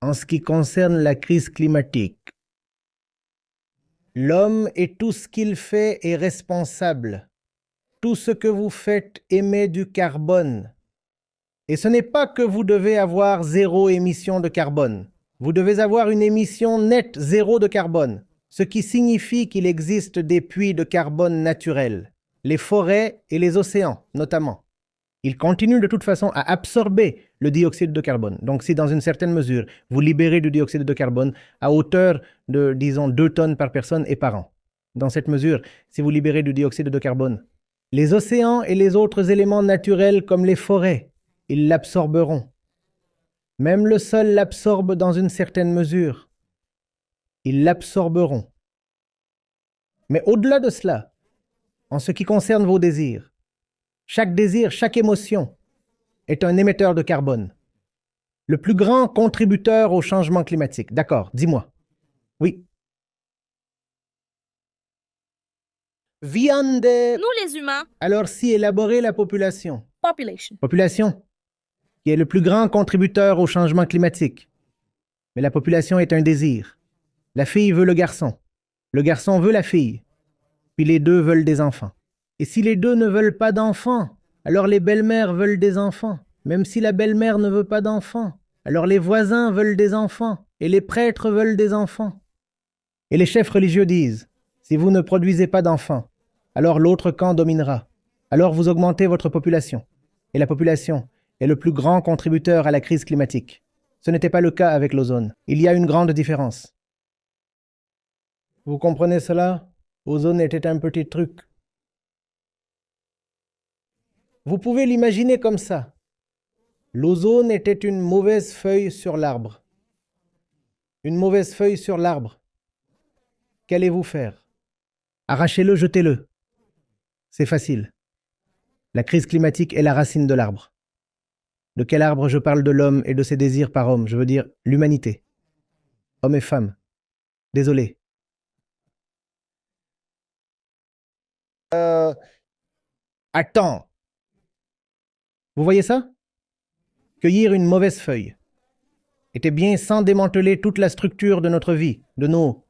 En ce qui concerne la crise climatique, l'homme et tout ce qu'il fait est responsable. Tout ce que vous faites émet du carbone. Et ce n'est pas que vous devez avoir zéro émission de carbone. Vous devez avoir une émission nette zéro de carbone, ce qui signifie qu'il existe des puits de carbone naturels, les forêts et les océans notamment. Ils continuent de toute façon à absorber le dioxyde de carbone. Donc si dans une certaine mesure, vous libérez du dioxyde de carbone à hauteur de, disons, 2 tonnes par personne et par an, dans cette mesure, si vous libérez du dioxyde de carbone, les océans et les autres éléments naturels comme les forêts, ils l'absorberont. Même le sol l'absorbe dans une certaine mesure. Ils l'absorberont. Mais au-delà de cela, en ce qui concerne vos désirs, chaque désir, chaque émotion est un émetteur de carbone. Le plus grand contributeur au changement climatique. D'accord, dis-moi. Oui. Viande. Nous les humains. Alors si élaborer la population. Population. Population, qui est le plus grand contributeur au changement climatique. Mais la population est un désir. La fille veut le garçon veut la fille, puis les deux veulent des enfants. Et si les deux ne veulent pas d'enfants, alors les belles-mères veulent des enfants. Même si la belle-mère ne veut pas d'enfants, alors les voisins veulent des enfants, et les prêtres veulent des enfants. Et les chefs religieux disent, si vous ne produisez pas d'enfants, alors l'autre camp dominera. Alors vous augmentez votre population. Et la population est le plus grand contributeur à la crise climatique. Ce n'était pas le cas avec l'ozone. Il y a une grande différence. Vous comprenez cela? L'ozone était un petit truc. Vous pouvez l'imaginer comme ça. L'ozone était une mauvaise feuille sur l'arbre. Une mauvaise feuille sur l'arbre. Qu'allez-vous faire? Arrachez-le, jetez-le. C'est facile. La crise climatique est la racine de l'arbre. De quel arbre je parle? De l'homme et de ses désirs par homme, je veux dire l'humanité. Hommes et femmes. Désolé. Attends. Vous voyez ça? Cueillir une mauvaise feuille était bien sans démanteler toute la structure de notre vie, de nos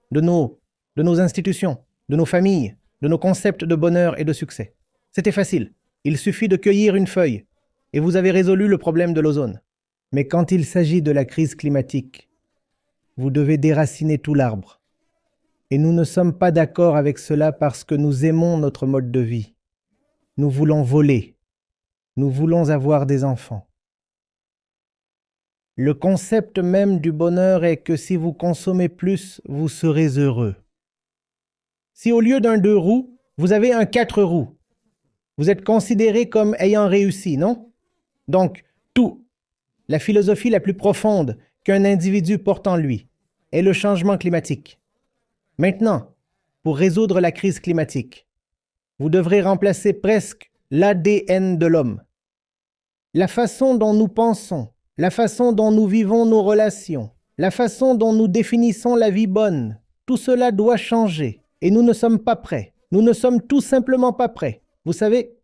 institutions, de nos familles, de nos concepts de bonheur et de succès. C'était facile. Il suffit de cueillir une feuille et vous avez résolu le problème de l'ozone. Mais quand il s'agit de la crise climatique, vous devez déraciner tout l'arbre. Et nous ne sommes pas d'accord avec cela parce que nous aimons notre mode de vie. Nous voulons voler. Nous voulons avoir des enfants. Le concept même du bonheur est que si vous consommez plus, vous serez heureux. Si au lieu d'un 2 roues, vous avez un 4 roues, vous êtes considéré comme ayant réussi, non? Donc, tout, la philosophie la plus profonde qu'un individu porte en lui, est le changement climatique. Maintenant, pour résoudre la crise climatique, vous devrez remplacer presque l'ADN de l'homme. La façon dont nous pensons, la façon dont nous vivons nos relations, la façon dont nous définissons la vie bonne, tout cela doit changer. Et nous ne sommes pas prêts. Nous ne sommes tout simplement pas prêts. Vous savez,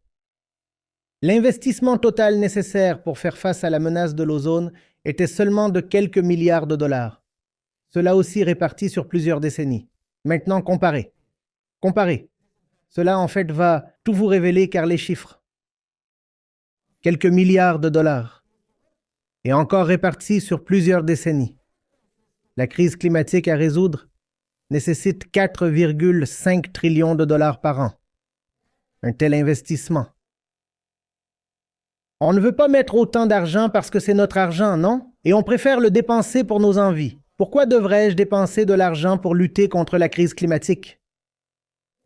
l'investissement total nécessaire pour faire face à la menace de l'ozone était seulement de quelques milliards de dollars. Cela aussi réparti sur plusieurs décennies. Maintenant, comparez. Comparez. Cela en fait va tout vous révéler car les chiffres. Quelques milliards de dollars. Et encore répartis sur plusieurs décennies. La crise climatique à résoudre nécessite 4,5 trillions de dollars par an. Un tel investissement. On ne veut pas mettre autant d'argent parce que c'est notre argent, non? Et on préfère le dépenser pour nos envies. Pourquoi devrais-je dépenser de l'argent pour lutter contre la crise climatique?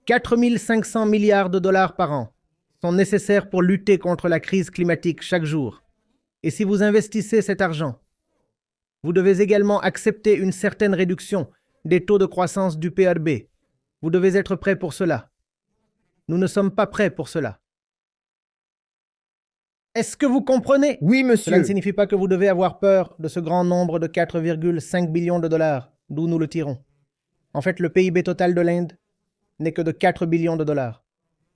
4 500 milliards de dollars par an sont nécessaires pour lutter contre la crise climatique chaque jour. Et si vous investissez cet argent, vous devez également accepter une certaine réduction des taux de croissance du PRB. Vous devez être prêt pour cela. Nous ne sommes pas prêts pour cela. Est-ce que vous comprenez? Oui, monsieur. Cela ne signifie pas que vous devez avoir peur de ce grand nombre de 4,5 billions de dollars, d'où nous le tirons. En fait, le PIB total de l'Inde n'est que de 4 billions de dollars.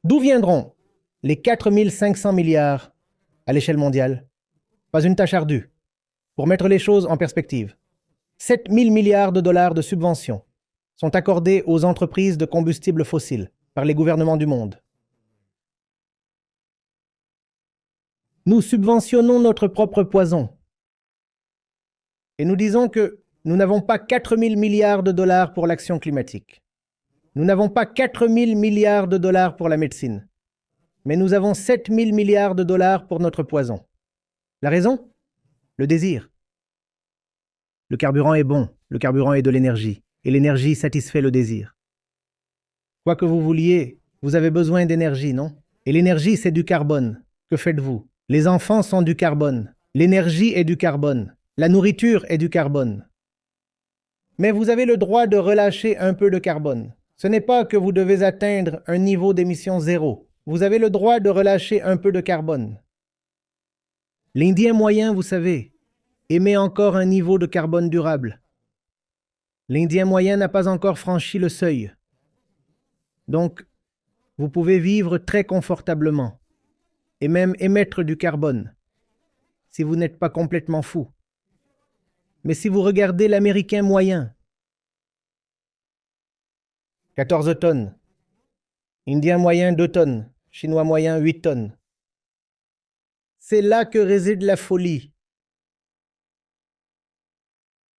D'où viendront les 4 500 milliards à l'échelle mondiale? Pas une tâche ardue. Pour mettre les choses en perspective, 7 000 milliards de dollars de subventions sont accordés aux entreprises de combustibles fossiles par les gouvernements du monde. Nous subventionnons notre propre poison. Et nous disons que nous n'avons pas 4 000 milliards de dollars pour l'action climatique. Nous n'avons pas 4 000 milliards de dollars pour la médecine. Mais nous avons 7 000 milliards de dollars pour notre poison. La raison? Le désir. Le carburant est bon, le carburant est de l'énergie, et l'énergie satisfait le désir. Quoi que vous vouliez, vous avez besoin d'énergie, non? Et l'énergie, c'est du carbone. Que faites-vous? Les enfants sont du carbone. L'énergie est du carbone. La nourriture est du carbone. Mais vous avez le droit de relâcher un peu de carbone. Ce n'est pas que vous devez atteindre un niveau d'émission zéro. Vous avez le droit de relâcher un peu de carbone. L'Indien moyen, vous savez, émet encore un niveau de carbone durable. L'Indien moyen n'a pas encore franchi le seuil. Donc, vous pouvez vivre très confortablement et même émettre du carbone si vous n'êtes pas complètement fou. Mais si vous regardez l'Américain moyen, 14 tonnes, Indien moyen 2 tonnes, Chinois moyen 8 tonnes. C'est là que réside la folie.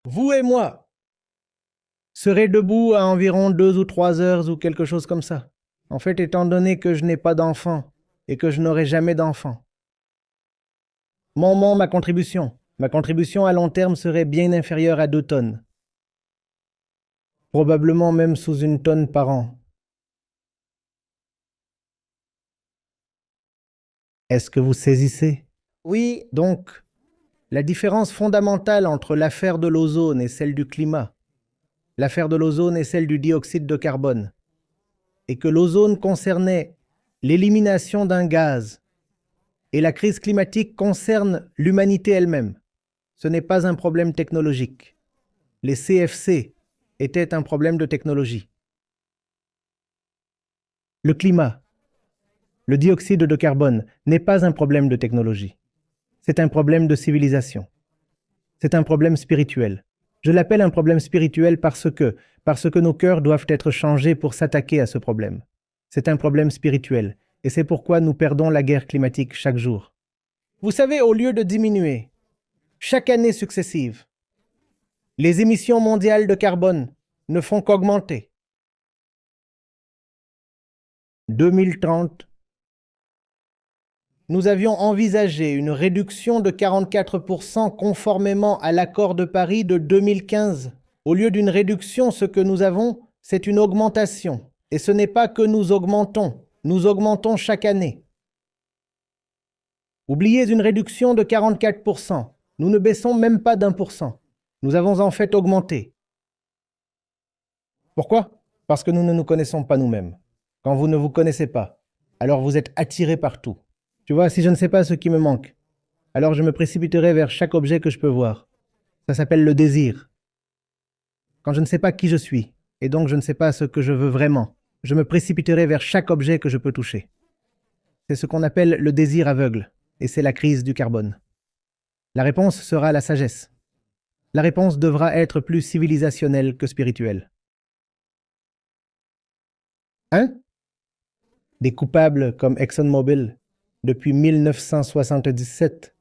Vous et moi serez debout à environ 2 ou 3 heures ou quelque chose comme ça. En fait, étant donné que je n'ai pas d'enfant et que je n'aurai jamais d'enfant. Ma contribution à long terme serait bien inférieure à 2 tonnes. Probablement même sous 1 tonne par an. Est-ce que vous saisissez? Oui, Donc, la différence fondamentale entre l'affaire de l'ozone et celle du climat, l'affaire de l'ozone et celle du dioxyde de carbone, est que l'ozone concernait l'élimination d'un gaz et la crise climatique concerne l'humanité elle-même. Ce n'est pas un problème technologique. Les CFC étaient un problème de technologie. Le climat, le dioxyde de carbone n'est pas un problème de technologie. C'est un problème de civilisation. C'est un problème spirituel. Je l'appelle un problème spirituel parce que nos cœurs doivent être changés pour s'attaquer à ce problème. C'est un problème spirituel, et c'est pourquoi nous perdons la guerre climatique chaque jour. Vous savez, au lieu de diminuer, chaque année successive, les émissions mondiales de carbone ne font qu'augmenter. 2030, nous avions envisagé une réduction de 44% conformément à l'accord de Paris de 2015. Au lieu d'une réduction, ce que nous avons, c'est une augmentation. Et ce n'est pas que nous augmentons chaque année. Oubliez une réduction de 44%. Nous ne baissons même pas d'1%. Nous avons en fait augmenté. Pourquoi? Parce que nous ne nous connaissons pas nous-mêmes. Quand vous ne vous connaissez pas, alors vous êtes attiré par tout. Tu vois, si je ne sais pas ce qui me manque, alors je me précipiterai vers chaque objet que je peux voir. Ça s'appelle le désir. Quand je ne sais pas qui je suis, et donc je ne sais pas ce que je veux vraiment, je me précipiterai vers chaque objet que je peux toucher. C'est ce qu'on appelle le désir aveugle, et c'est la crise du carbone. La réponse sera la sagesse. La réponse devra être plus civilisationnelle que spirituelle. Hein? Des coupables comme ExxonMobil, depuis 1977,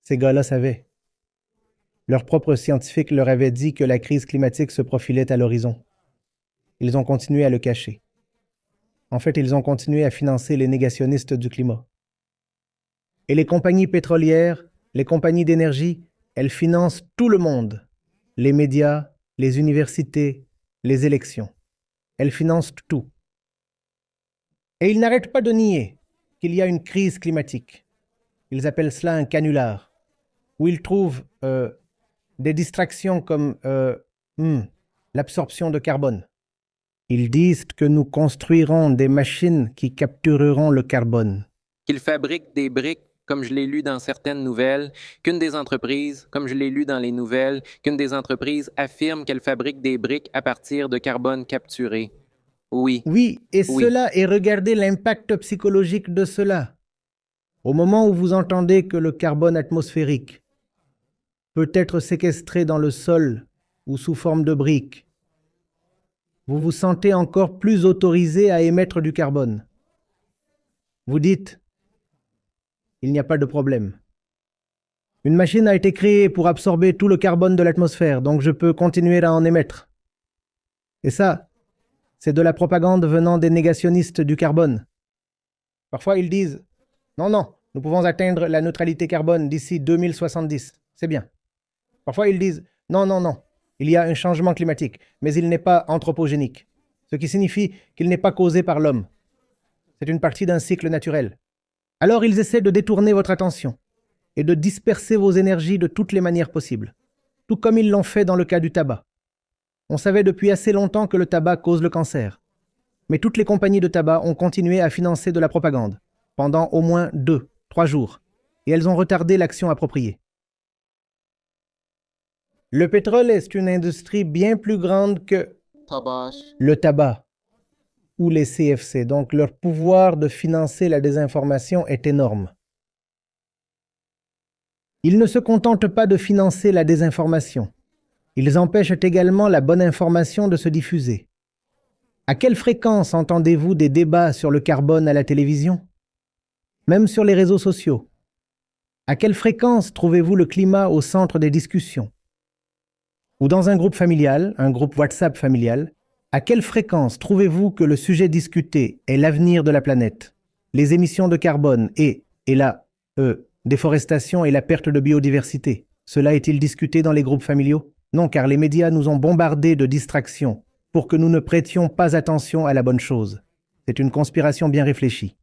ces gars-là savaient. Leurs propres scientifiques leur avaient dit que la crise climatique se profilait à l'horizon. Ils ont continué à le cacher. En fait, ils ont continué à financer les négationnistes du climat. Et les compagnies pétrolières, les compagnies d'énergie, elles financent tout le monde. Les médias, les universités, les élections. Elles financent tout. Et ils n'arrêtent pas de nier qu'il y a une crise climatique. Ils appellent cela un canular, où ils trouvent des distractions comme l'absorption de carbone. Ils disent que nous construirons des machines qui captureront le carbone. Qu'ils fabriquent des briques, comme je l'ai lu dans certaines nouvelles, qu'une des entreprises, comme je l'ai lu dans les nouvelles, qu'une des entreprises affirme qu'elle fabrique des briques à partir de carbone capturé. Oui. Oui, et Oui. cela, et regardez l'impact psychologique de cela. Au moment où vous entendez que le carbone atmosphérique peut être séquestré dans le sol ou sous forme de briques, vous vous sentez encore plus autorisé à émettre du carbone. Vous dites, il n'y a pas de problème. Une machine a été créée pour absorber tout le carbone de l'atmosphère, donc je peux continuer à en émettre. Et ça, c'est de la propagande venant des négationnistes du carbone. Parfois, ils disent « Non, non, nous pouvons atteindre la neutralité carbone d'ici 2070. C'est bien. » Parfois, ils disent « Non, non, non, il y a un changement climatique, mais il n'est pas anthropogénique. » Ce qui signifie qu'il n'est pas causé par l'homme. C'est une partie d'un cycle naturel. Alors, ils essaient de détourner votre attention et de disperser vos énergies de toutes les manières possibles, tout comme ils l'ont fait dans le cas du tabac. On savait depuis assez longtemps que le tabac cause le cancer. Mais toutes les compagnies de tabac ont continué à financer de la propagande pendant au moins 2-3 jours, et elles ont retardé l'action appropriée. Le pétrole est une industrie bien plus grande que le tabac ou les CFC, donc leur pouvoir de financer la désinformation est énorme. Ils ne se contentent pas de financer la désinformation. Ils empêchent également la bonne information de se diffuser. À quelle fréquence entendez-vous des débats sur le carbone à la télévision? Même sur les réseaux sociaux. À quelle fréquence trouvez-vous le climat au centre des discussions? Ou dans un groupe familial, un groupe WhatsApp familial, à quelle fréquence trouvez-vous que le sujet discuté est l'avenir de la planète, les émissions de carbone et la déforestation et la perte de biodiversité? Cela est-il discuté dans les groupes familiaux? Non, car les médias nous ont bombardés de distractions pour que nous ne prêtions pas attention à la bonne chose. C'est une conspiration bien réfléchie.